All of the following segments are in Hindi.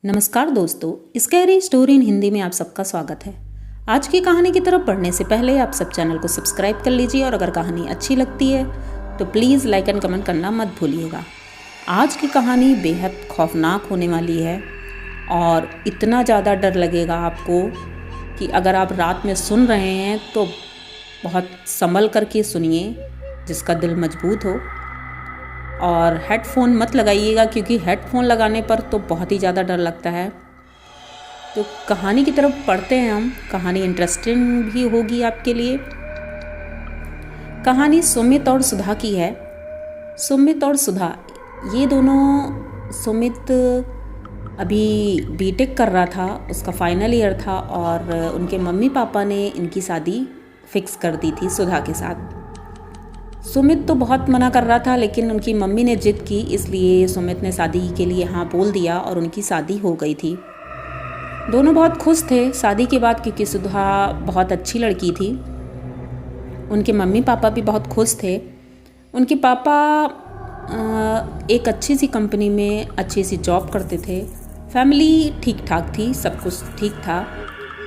नमस्कार दोस्तों, स्कैरी स्टोरी इन हिंदी में आप सबका स्वागत है। आज की कहानी की तरफ बढ़ने से पहले आप सब चैनल को सब्सक्राइब कर लीजिए और अगर कहानी अच्छी लगती है तो प्लीज़ लाइक एंड कमेंट करना मत भूलिएगा। आज की कहानी बेहद खौफनाक होने वाली है और इतना ज़्यादा डर लगेगा आपको कि अगर आप रात में सुन रहे हैं तो बहुत संभल करके सुनिए, जिसका दिल मजबूत हो। और हेडफोन मत लगाइएगा क्योंकि हेडफोन लगाने पर तो बहुत ही ज़्यादा डर लगता है। तो कहानी की तरफ पढ़ते हैं हम। कहानी इंटरेस्टिंग भी होगी आपके लिए। कहानी सुमित और सुधा की है। सुमित और सुधा, ये दोनों, सुमित अभी बीटेक कर रहा था, उसका फाइनल ईयर था और उनके मम्मी पापा ने इनकी शादी फिक्स कर दी थी सुधा के साथ। सुमित तो बहुत मना कर रहा था लेकिन उनकी मम्मी ने जिद की, इसलिए सुमित ने शादी के लिए हाँ बोल दिया और उनकी शादी हो गई थी। दोनों बहुत खुश थे शादी के बाद क्योंकि सुधा बहुत अच्छी लड़की थी। उनके मम्मी पापा भी बहुत खुश थे। उनके पापा एक अच्छी सी कंपनी में अच्छी सी जॉब करते थे। फैमिली ठीक ठाक थी, सब कुछ ठीक था।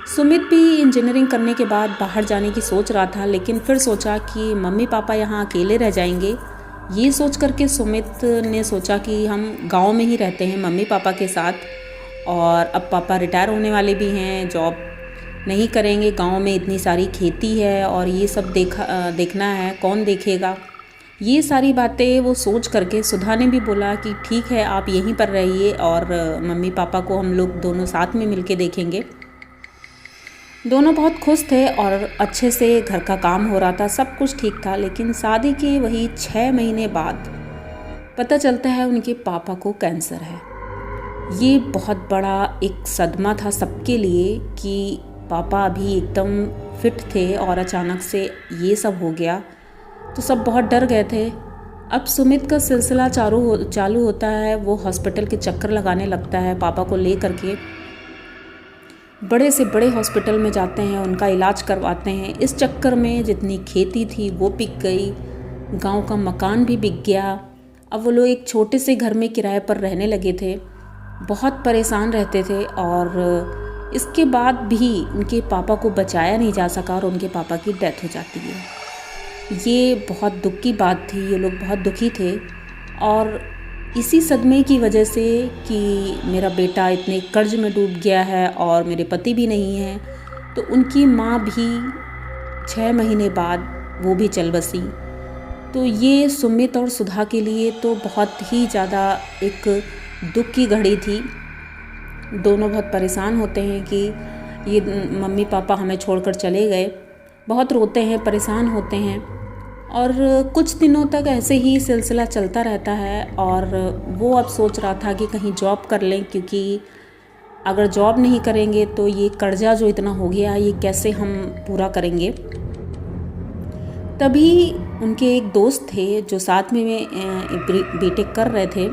सुमित भी इंजीनियरिंग करने के बाद बाहर जाने की सोच रहा था, लेकिन फिर सोचा कि मम्मी पापा यहाँ अकेले रह जाएंगे। ये सोच करके सुमित ने सोचा कि हम गांव में ही रहते हैं मम्मी पापा के साथ, और अब पापा रिटायर होने वाले भी हैं, जॉब नहीं करेंगे। गांव में इतनी सारी खेती है और ये सब देखना है, कौन देखेगा। ये सारी बातें वो सोच करके सुधा ने भी बोला कि ठीक है, आप यहीं पर रहिए और मम्मी पापा को हम लोग दोनों साथ में मिलके देखेंगे। दोनों बहुत खुश थे और अच्छे से घर का काम हो रहा था, सब कुछ ठीक था। लेकिन शादी के वही 6 महीने बाद पता चलता है उनके पापा को कैंसर है। ये बहुत बड़ा एक सदमा था सबके लिए कि पापा अभी एकदम फिट थे और अचानक से ये सब हो गया, तो सब बहुत डर गए थे। अब सुमित का सिलसिला चालू होता है। वो हॉस्पिटल के चक्कर लगाने लगता है, पापा को ले करके बड़े से बड़े हॉस्पिटल में जाते हैं, उनका इलाज करवाते हैं। इस चक्कर में जितनी खेती थी वो बिक गई, गांव का मकान भी बिक गया। अब वो लोग एक छोटे से घर में किराए पर रहने लगे थे, बहुत परेशान रहते थे। और इसके बाद भी उनके पापा को बचाया नहीं जा सका और उनके पापा की डेथ हो जाती है। ये बहुत दुख की बात थी, ये लोग बहुत दुखी थे। और इसी सदमे की वजह से कि मेरा बेटा इतने कर्ज में डूब गया है और मेरे पति भी नहीं हैं, तो उनकी माँ भी 6 महीने बाद वो भी चल बसी। तो ये सुमित और सुधा के लिए तो बहुत ही ज़्यादा एक दुख की घड़ी थी। दोनों बहुत परेशान होते हैं कि ये मम्मी पापा हमें छोड़कर चले गए। बहुत रोते हैं, परेशान होते हैं। और कुछ दिनों तक ऐसे ही सिलसिला चलता रहता है और वो अब सोच रहा था कि कहीं जॉब कर लें, क्योंकि अगर जॉब नहीं करेंगे तो ये कर्जा जो इतना हो गया ये कैसे हम पूरा करेंगे। तभी उनके एक दोस्त थे जो साथ में बीटेक कर रहे थे,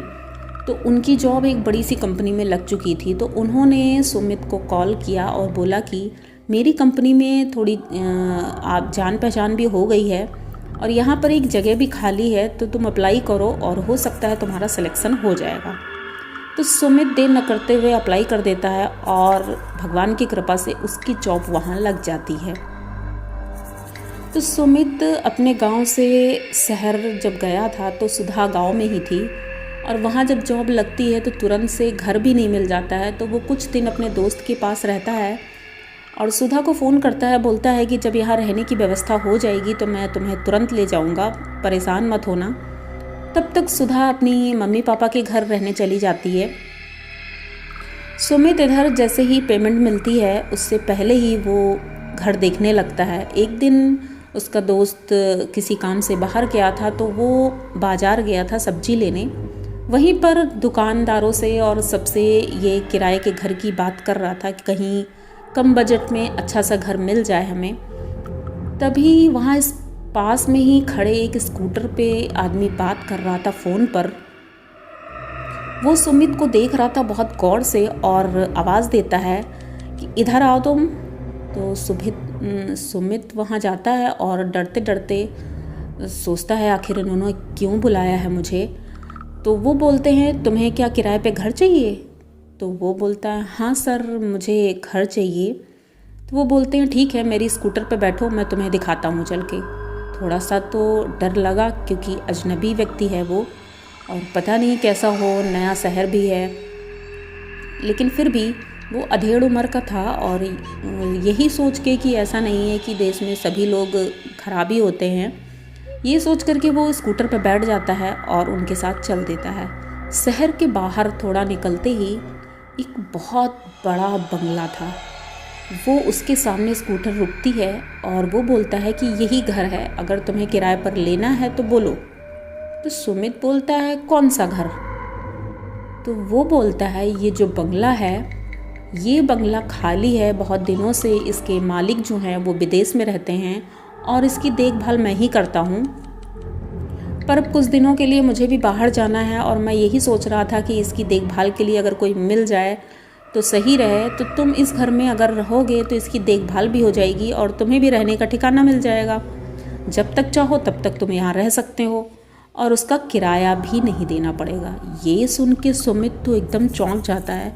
तो उनकी जॉब एक बड़ी सी कंपनी में लग चुकी थी। तो उन्होंने सुमित को कॉल किया और बोला कि मेरी कंपनी में थोड़ी आप जान पहचान भी हो गई है और यहाँ पर एक जगह भी खाली है, तो तुम अप्लाई करो और हो सकता है तुम्हारा सिलेक्शन हो जाएगा। तो सुमित देर न करते हुए अप्लाई कर देता है और भगवान की कृपा से उसकी जॉब वहाँ लग जाती है। तो सुमित अपने गांव से शहर जब गया था तो सुधा गांव में ही थी, और वहाँ जब जॉब लगती है तो तुरंत से घर भी नहीं मिल जाता है। तो वो कुछ दिन अपने दोस्त के पास रहता है और सुधा को फ़ोन करता है, बोलता है कि जब यहाँ रहने की व्यवस्था हो जाएगी तो मैं तुम्हें तुरंत ले जाऊँगा, परेशान मत होना। तब तक सुधा अपनी मम्मी पापा के घर रहने चली जाती है। सुमित इधर जैसे ही पेमेंट मिलती है उससे पहले ही वो घर देखने लगता है। एक दिन उसका दोस्त किसी काम से बाहर गया था, तो वो बाज़ार गया था सब्जी लेने। वहीं पर दुकानदारों से और सबसे ये किराए के घर की बात कर रहा था कि कहीं कम बजट में अच्छा सा घर मिल जाए हमें। तभी वहाँ इस पास में ही खड़े एक स्कूटर पे आदमी बात कर रहा था फ़ोन पर। वो सुमित को देख रहा था बहुत गौर से और आवाज़ देता है कि इधर आओ तुम। तो सुमित वहाँ जाता है और डरते डरते सोचता है आखिर इन्होंने क्यों बुलाया है मुझे। तो वो बोलते हैं तुम्हें क्या किराए पे घर चाहिए? तो वो बोलता है हाँ सर मुझे घर चाहिए। तो वो बोलते हैं ठीक है मेरी स्कूटर पे बैठो, मैं तुम्हें दिखाता हूँ चल के। थोड़ा सा तो डर लगा क्योंकि अजनबी व्यक्ति है वो और पता नहीं कैसा हो, नया शहर भी है, लेकिन फिर भी वो अधेड़ उम्र का था और यही सोच के कि ऐसा नहीं है कि देश में सभी लोग खराबी होते हैं, ये सोच करके वो स्कूटर पर बैठ जाता है और उनके साथ चल देता है। शहर के बाहर थोड़ा निकलते ही एक बहुत बड़ा बंगला था। वो उसके सामने स्कूटर रुकती है और वो बोलता है कि यही घर है, अगर तुम्हें किराए पर लेना है तो बोलो। तो सुमित बोलता है कौन सा घर? तो वो बोलता है ये जो बंगला है, ये बंगला खाली है बहुत दिनों से, इसके मालिक जो हैं वो विदेश में रहते हैं और इसकी देखभाल मैं ही करता हूँ। पर अब कुछ दिनों के लिए मुझे भी बाहर जाना है और मैं यही सोच रहा था कि इसकी देखभाल के लिए अगर कोई मिल जाए तो सही रहे। तो तुम इस घर में अगर रहोगे तो इसकी देखभाल भी हो जाएगी और तुम्हें भी रहने का ठिकाना मिल जाएगा। जब तक चाहो तब तक तुम यहाँ रह सकते हो और उसका किराया भी नहीं देना पड़ेगा। ये सुन के सुमित तो एकदम चौंक जाता है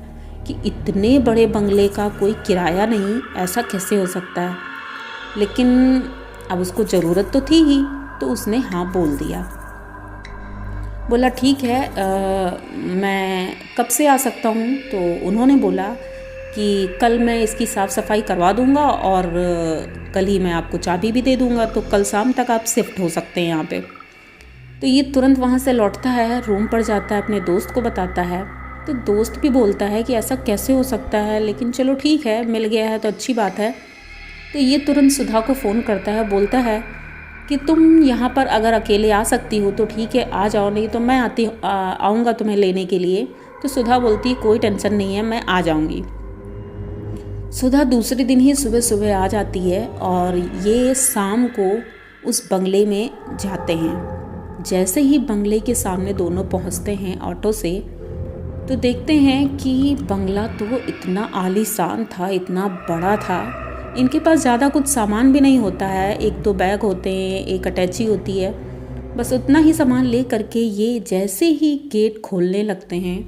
कि इतने बड़े बंगले का कोई किराया नहीं, ऐसा कैसे हो सकता है। लेकिन अब उसको ज़रूरत तो थी ही, तो उसने हाँ बोल दिया। बोला ठीक है मैं कब से आ सकता हूँ? तो उन्होंने बोला कि कल मैं इसकी साफ़ सफाई करवा दूँगा और कल ही मैं आपको चाबी भी दे दूँगा, तो कल शाम तक आप शिफ्ट हो सकते हैं यहाँ पे। तो ये तुरंत वहाँ से लौटता है, रूम पर जाता है, अपने दोस्त को बताता है। तो दोस्त भी बोलता है कि ऐसा कैसे हो सकता है, लेकिन चलो ठीक है मिल गया है तो अच्छी बात है। तो ये तुरंत सुधा को फ़ोन करता है, बोलता है कि तुम यहाँ पर अगर अकेले आ सकती हो तो ठीक है आ जाओ, नहीं तो मैं आऊँगा तुम्हें लेने के लिए। तो सुधा बोलती है कोई टेंशन नहीं है, मैं आ जाऊँगी। सुधा दूसरे दिन ही सुबह सुबह आ जाती है और ये शाम को उस बंगले में जाते हैं। जैसे ही बंगले के सामने दोनों पहुँचते हैं ऑटो से, तो देखते हैं कि बंगला तो इतना आलीशान था, इतना बड़ा था। इनके पास ज़्यादा कुछ सामान भी नहीं होता है, 1-2 बैग होते हैं, एक अटैची होती है, बस उतना ही सामान ले करके ये जैसे ही गेट खोलने लगते हैं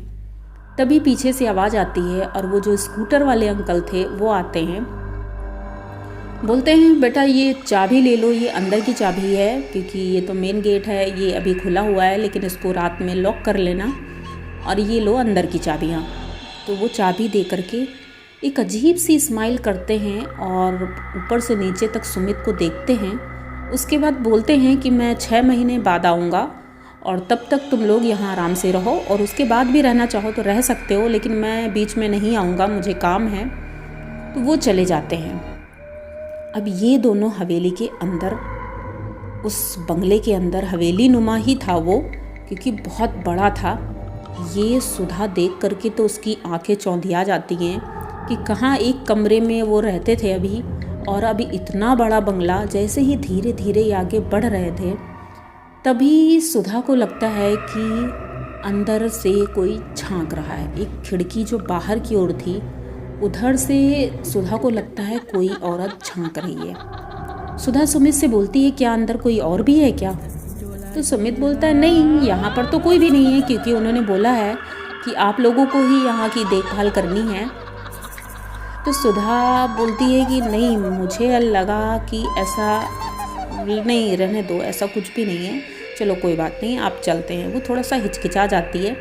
तभी पीछे से आवाज़ आती है और वो जो स्कूटर वाले अंकल थे वो आते हैं। बोलते हैं बेटा ये चाबी ले लो, ये अंदर की चाबी है क्योंकि ये तो मेन गेट है, ये अभी खुला हुआ है लेकिन इसको रात में लॉक कर लेना, और ये लो अंदर की चाबियाँ। तो वो चाबी दे करके एक अजीब सी स्माइल करते हैं और ऊपर से नीचे तक सुमित को देखते हैं। उसके बाद बोलते हैं कि मैं 6 महीने बाद आऊँगा और तब तक तुम लोग यहाँ आराम से रहो, और उसके बाद भी रहना चाहो तो रह सकते हो, लेकिन मैं बीच में नहीं आऊँगा, मुझे काम है। तो वो चले जाते हैं। अब ये दोनों हवेली के अंदर, उस बंगले के अंदर हवेली नुमा ही था वो, क्योंकि बहुत बड़ा था। ये सुधा देख करके तो उसकी आंखें चौंधिया जाती हैं कि कहाँ एक कमरे में वो रहते थे अभी, और अभी इतना बड़ा बंगला। जैसे ही धीरे धीरे आगे बढ़ रहे थे तभी सुधा को लगता है कि अंदर से कोई झांक रहा है। एक खिड़की जो बाहर की ओर थी, उधर से सुधा को लगता है कोई औरत झांक रही है। सुधा सुमित से बोलती है क्या अंदर कोई और भी है क्या? तो सुमित बोलता है नहीं, यहाँ पर तो कोई भी नहीं है, क्योंकि उन्होंने बोला है कि आप लोगों को ही यहाँ की देखभाल करनी है। तो सुधा बोलती है कि नहीं, मुझे लगा कि ऐसा नहीं, रहने दो, ऐसा कुछ भी नहीं है, चलो कोई बात नहीं, आप चलते हैं। वो थोड़ा सा हिचकिचा जाती है,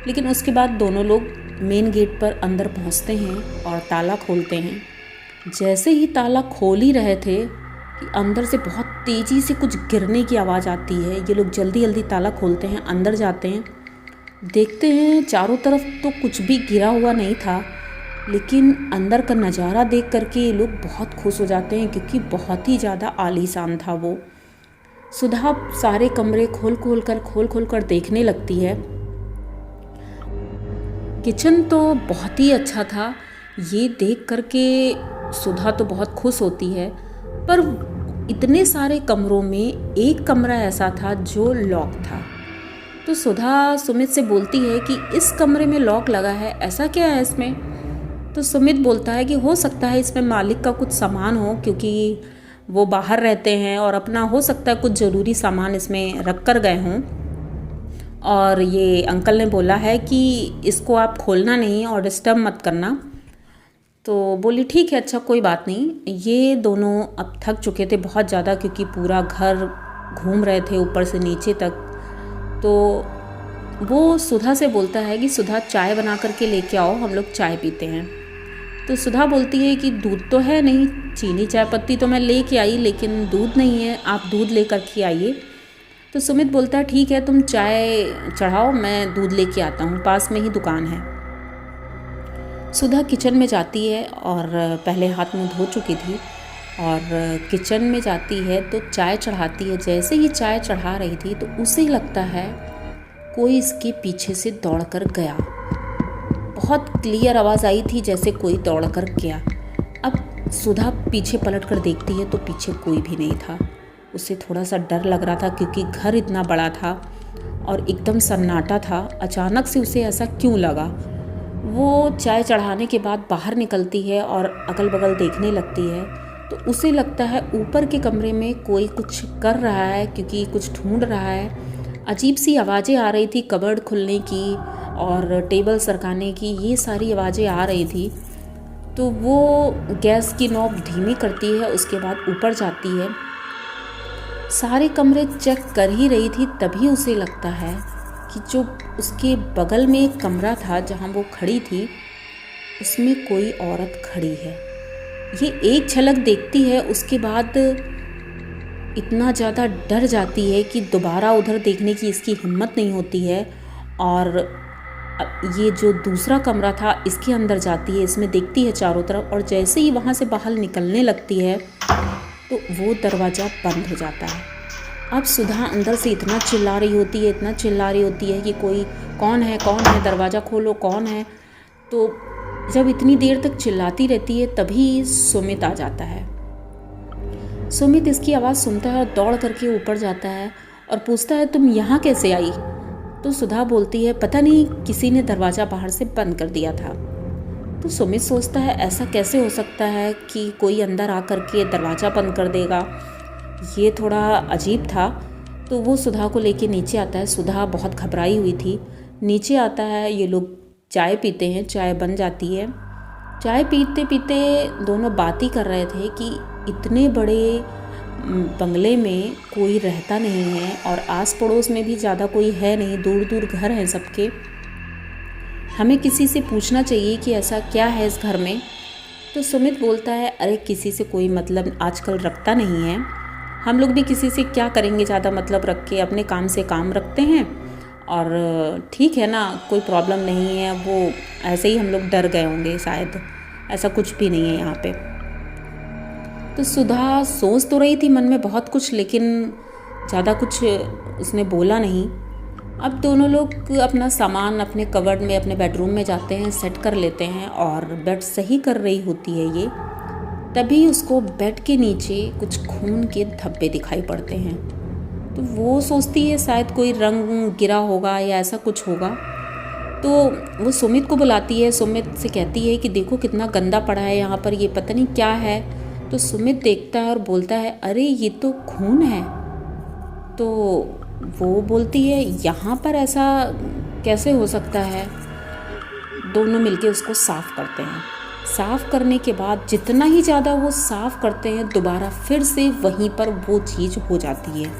लेकिन उसके बाद दोनों लोग मेन गेट पर अंदर पहुंचते हैं और ताला खोलते हैं। जैसे ही ताला खोल ही रहे थे कि अंदर से बहुत तेज़ी से कुछ गिरने की आवाज़ आती है। ये लोग जल्दी जल्दी ताला खोलते हैं, अंदर जाते हैं, देखते हैं चारों तरफ तो कुछ भी गिरा हुआ नहीं था, लेकिन अंदर का नज़ारा देख करके ये लोग बहुत खुश हो जाते हैं क्योंकि बहुत ही ज़्यादा आलीशान था वो। सुधा सारे कमरे खोल खोल कर देखने लगती है। किचन तो बहुत ही अच्छा था, ये देख करके सुधा तो बहुत खुश होती है, पर इतने सारे कमरों में एक कमरा ऐसा था जो लॉक था। तो सुधा सुमित से बोलती है कि इस कमरे में लॉक लगा है, ऐसा क्या है इसमें? तो सुमित बोलता है कि हो सकता है इसमें मालिक का कुछ सामान हो, क्योंकि वो बाहर रहते हैं और अपना हो सकता है कुछ ज़रूरी सामान इसमें रख कर गए हों, और ये अंकल ने बोला है कि इसको आप खोलना नहीं और डिस्टर्ब मत करना। तो बोली ठीक है, अच्छा कोई बात नहीं। ये दोनों अब थक चुके थे बहुत ज़्यादा, क्योंकि पूरा घर घूम रहे थे ऊपर से नीचे तक। तो वो सुधा से बोलता है कि सुधा चाय बना करके लेके आओ, हम लोग चाय पीते हैं। तो सुधा बोलती है कि दूध तो है नहीं, चीनी चाय पत्ती तो मैं लेके आई लेकिन दूध नहीं है, आप दूध लेकर के आइए। तो सुमित बोलता है ठीक है, तुम चाय चढ़ाओ, मैं दूध लेके आता हूँ, पास में ही दुकान है। सुधा किचन में जाती है और पहले हाथ मुंह धो चुकी थी और किचन में जाती है तो चाय चढ़ाती है। जैसे ही चाय चढ़ा रही थी तो उसे लगता है कोई इसके पीछे से दौड़ कर गया। बहुत क्लियर आवाज़ आई थी जैसे कोई दौड़ कर गया। अब सुधा पीछे पलट कर देखती है तो पीछे कोई भी नहीं था। उसे थोड़ा सा डर लग रहा था क्योंकि घर इतना बड़ा था और एकदम सन्नाटा था। अचानक से उसे ऐसा क्यों लगा? वो चाय चढ़ाने के बाद बाहर निकलती है और अगल बगल देखने लगती है तो उसे लगता है ऊपर के कमरे में कोई कुछ कर रहा है, क्योंकि कुछ ढूंढ रहा है। अजीब सी आवाज़ें आ रही थी, कबर्ड खुलने की और टेबल सरकाने की, ये सारी आवाज़ें आ रही थी। तो वो गैस की नॉब धीमी करती है, उसके बाद ऊपर जाती है, सारे कमरे चेक कर ही रही थी। तभी उसे लगता है कि जो उसके बगल में एक कमरा था जहाँ वो खड़ी थी, उसमें कोई औरत खड़ी है। ये एक झलक देखती है, उसके बाद इतना ज़्यादा डर जाती है कि दोबारा उधर देखने की इसकी हिम्मत नहीं होती है। और ये जो दूसरा कमरा था इसके अंदर जाती है, इसमें देखती है चारों तरफ, और जैसे ही वहाँ से बाहर निकलने लगती है तो वो दरवाज़ा बंद हो जाता है। अब सुधा अंदर से इतना चिल्ला रही होती है कि कोई कौन है, दरवाज़ा खोलो, कौन है। तो जब इतनी देर तक चिल्लाती रहती है तभी सुमित आ जाता है। सुमित इसकी आवाज़ सुनता है और दौड़ करके ऊपर जाता है और पूछता है तुम यहाँ कैसे आई? तो सुधा बोलती है पता नहीं, किसी ने दरवाज़ा बाहर से बंद कर दिया था। तो सुमित सोचता है ऐसा कैसे हो सकता है कि कोई अंदर आकर के दरवाज़ा बंद कर देगा, ये थोड़ा अजीब था। तो वो सुधा को लेके नीचे आता है। सुधा बहुत घबराई हुई थी, नीचे आता है। ये लोग चाय पीते हैं, चाय बन जाती है। चाय पीते पीते दोनों बात ही कर रहे थे कि इतने बड़े बंगले में कोई रहता नहीं है और आस पड़ोस में भी ज़्यादा कोई है नहीं, दूर दूर घर हैं सबके। हमें किसी से पूछना चाहिए कि ऐसा क्या है इस घर में। तो सुमित बोलता है अरे किसी से कोई मतलब आजकल रखता नहीं है, हम लोग भी किसी से क्या करेंगे ज़्यादा मतलब रख के, अपने काम से काम रखते हैं और ठीक है ना, कोई प्रॉब्लम नहीं है। वो ऐसे ही हम लोग डर गए होंगे शायद, ऐसा कुछ भी नहीं है यहाँ पे। तो सुधा सोच तो रही थी मन में बहुत कुछ, लेकिन ज़्यादा कुछ उसने बोला नहीं। अब दोनों लोग अपना सामान अपने कबर्ड में, अपने बेडरूम में जाते हैं, सेट कर लेते हैं और बेड सही कर रही होती है ये। तभी उसको बेड के नीचे कुछ खून के धब्बे दिखाई पड़ते हैं। तो वो सोचती है शायद कोई रंग गिरा होगा या ऐसा कुछ होगा। तो वो सुमित को बुलाती है, सुमित से कहती है कि देखो कितना गंदा पड़ा है यहाँ पर, ये पता नहीं क्या है। तो सुमित देखता है और बोलता है अरे ये तो खून है। तो वो बोलती है यहाँ पर ऐसा कैसे हो सकता है। दोनों मिलके उसको साफ़ करते हैं। साफ़ करने के बाद जितना ही ज़्यादा वो साफ़ करते हैं, दोबारा फिर से वहीं पर वो चीज़ हो जाती है।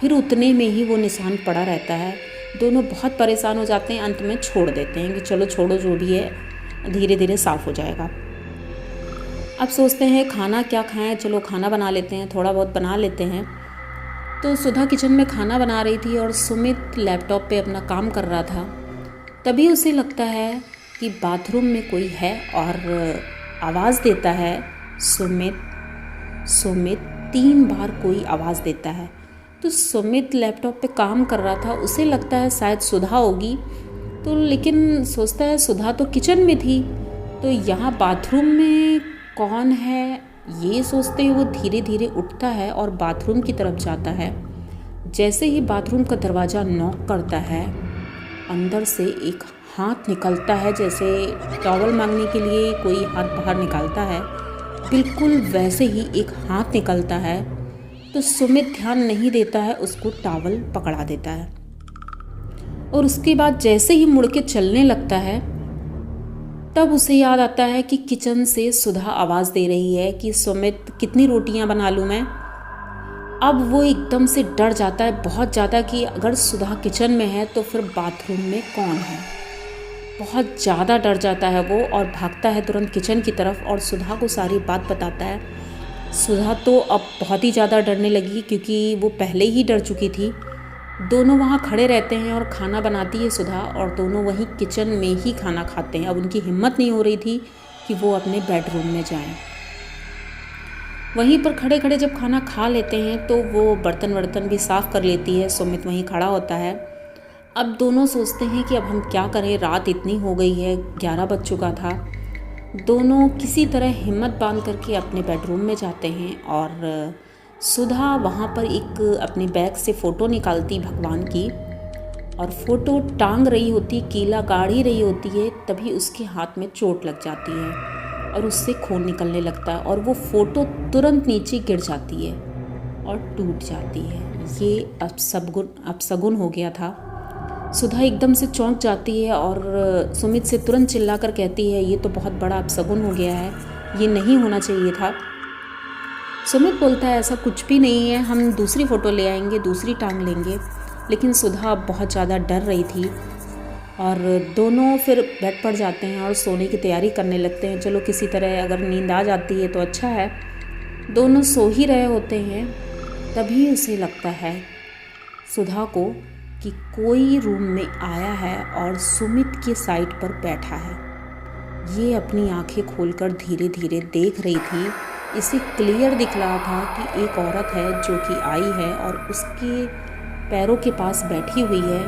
फिर उतने में ही वो निशान पड़ा रहता है। दोनों बहुत परेशान हो जाते हैं, अंत में छोड़ देते हैं कि चलो छोड़ो, जो भी है धीरे धीरे साफ़ हो जाएगा। अब सोचते हैं खाना क्या खाएं, चलो खाना बना लेते हैं, थोड़ा बहुत बना लेते हैं। तो सुधा किचन में खाना बना रही थी और सुमित लैपटॉप पे अपना काम कर रहा था। तभी उसे लगता है कि बाथरूम में कोई है और आवाज़ देता है सुमित। सुमित 3 बार कोई आवाज़ देता है। तो सुमित लैपटॉप पे काम कर रहा था, उसे लगता है शायद सुधा होगी। तो लेकिन सोचता है सुधा तो किचन में थी, तो यहाँ बाथरूम में कौन है, ये सोचते हुए वो धीरे धीरे उठता है और बाथरूम की तरफ जाता है। जैसे ही बाथरूम का दरवाज़ा नॉक करता है, अंदर से एक हाथ निकलता है, जैसे टॉवल मांगने के लिए कोई हाथ बाहर निकालता है, बिल्कुल वैसे ही एक हाथ निकलता है। तो सुमित ध्यान नहीं देता है, उसको टॉवल पकड़ा देता है। और उसके बाद जैसे ही मुड़ के चलने लगता है तब उसे याद आता है कि किचन से सुधा आवाज़ दे रही है कि सुमित कितनी रोटियां बना लूँ मैं। अब वो एकदम से डर जाता है बहुत ज़्यादा कि अगर सुधा किचन में है तो फिर बाथरूम में कौन है। बहुत ज़्यादा डर जाता है वो और भागता है तुरंत किचन की तरफ और सुधा को सारी बात बताता है। सुधा तो अब बहुत ही ज़्यादा डरने लगी क्योंकि वो पहले ही डर चुकी थी। दोनों वहाँ खड़े रहते हैं और खाना बनाती है सुधा और दोनों वहीं किचन में ही खाना खाते हैं। अब उनकी हिम्मत नहीं हो रही थी कि वो अपने बेडरूम में जाएं। वहीं पर खड़े खड़े जब खाना खा लेते हैं तो वो बर्तन वर्तन भी साफ़ कर लेती है। सुमित वहीं खड़ा होता है। अब दोनों सोचते हैं कि अब हम क्या करें, रात इतनी हो गई है, 11 बज चुका था। दोनों किसी तरह हिम्मत बांध करके अपने बेडरूम में जाते हैं और सुधा वहाँ पर एक अपने बैग से फ़ोटो निकालती भगवान की और फ़ोटो टांग रही होती, कीला गाड़ ही रही होती है, तभी उसके हाथ में चोट लग जाती है और उससे खून निकलने लगता है और वो फ़ोटो तुरंत नीचे गिर जाती है और टूट जाती है। ये अपशगुन हो गया था। सुधा एकदम से चौंक जाती है और सुमित से तुरंत चिल्लाकर कहती है, ये तो बहुत बड़ा अपशगुन हो गया है, ये नहीं होना चाहिए था। सुमित बोलता है, ऐसा कुछ भी नहीं है, हम दूसरी फ़ोटो ले आएंगे, दूसरी टांग लेंगे। लेकिन सुधा बहुत ज़्यादा डर रही थी और दोनों फिर बेड पर जाते हैं और सोने की तैयारी करने लगते हैं। चलो किसी तरह अगर नींद आ जाती है तो अच्छा है। दोनों सो ही रहे होते हैं, तभी उसे लगता है सुधा को कि कोई रूम में आया है और सुमित की साइड पर बैठा है। ये अपनी आंखें खोलकर धीरे धीरे देख रही थी। इसे क्लियर दिख रहा था कि एक औरत है जो कि आई है और उसके पैरों के पास बैठी हुई है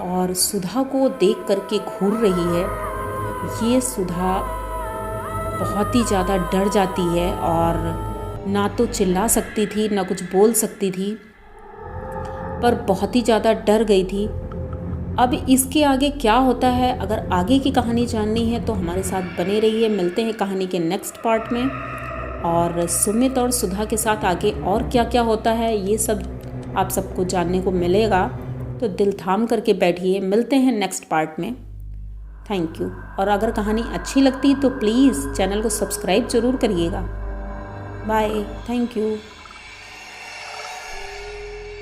और सुधा को देख करके घूर रही है। ये सुधा बहुत ही ज़्यादा डर जाती है और ना तो चिल्ला सकती थी ना कुछ बोल सकती थी, पर बहुत ही ज़्यादा डर गई थी। अब इसके आगे क्या होता है, अगर आगे की कहानी जाननी है तो हमारे साथ बने रहिए। मिलते हैं कहानी के नेक्स्ट पार्ट में और सुमित और सुधा के साथ आगे और क्या क्या होता है ये सब आप सबको जानने को मिलेगा। तो दिल थाम करके बैठिए। मिलते हैं नेक्स्ट पार्ट में। Thank you. और अगर कहानी अच्छी लगती तो प्लीज़ चैनल को सब्सक्राइब ज़रूर करिएगा। बाय। Thank you.